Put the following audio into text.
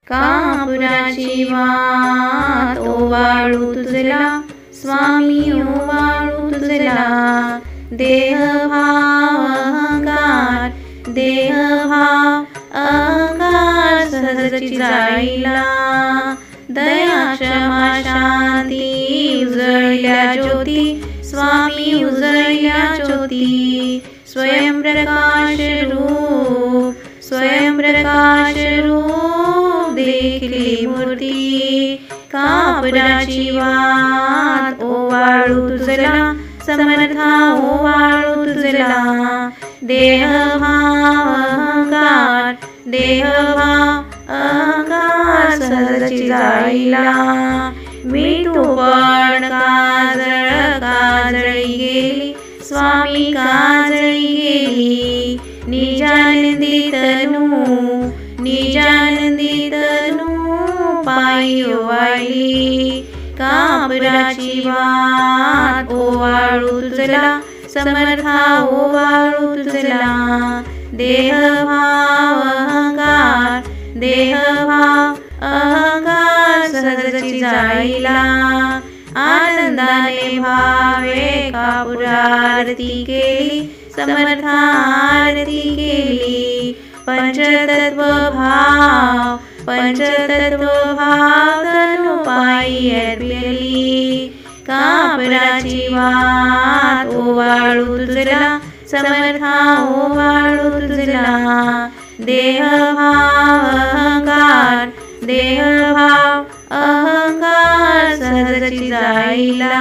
कापुराची वात ओवाळू तुझला स्वामी ओवाळू तुझला देह भाव अहंकार देह भाव अहंकार सहजची जाईला दया क्षमा शांती उजळल्या ज्योती स्वामी उजळल्या ज्योती स्वयंप्रकाश रूप देखली मूर्ती कापराची वात ओवाळू तुझला समर्था ओवाळू तुझला देह भाव अहंकार देह भाव अहंकार सहजची जाईला मी तू पण काजळी गेली स्वामी काजळी गेली निजानंदी तनू पायी ओवाळली कापराची वात ओवाळू तुझला समर्था ओवाळू तुझला देह भाव अहंकार देह भाव अहंकार सहजची जाईला आनंदाने भावे कापुरारती केली समर्था आरती केली पंचतत्व भाव तनु पायी अर्पली कापराची वात ओवाळू तुझला समर्था ओवाळू तुझला देह भाव अहंकार देह भाव अहंकार सहजची जाईला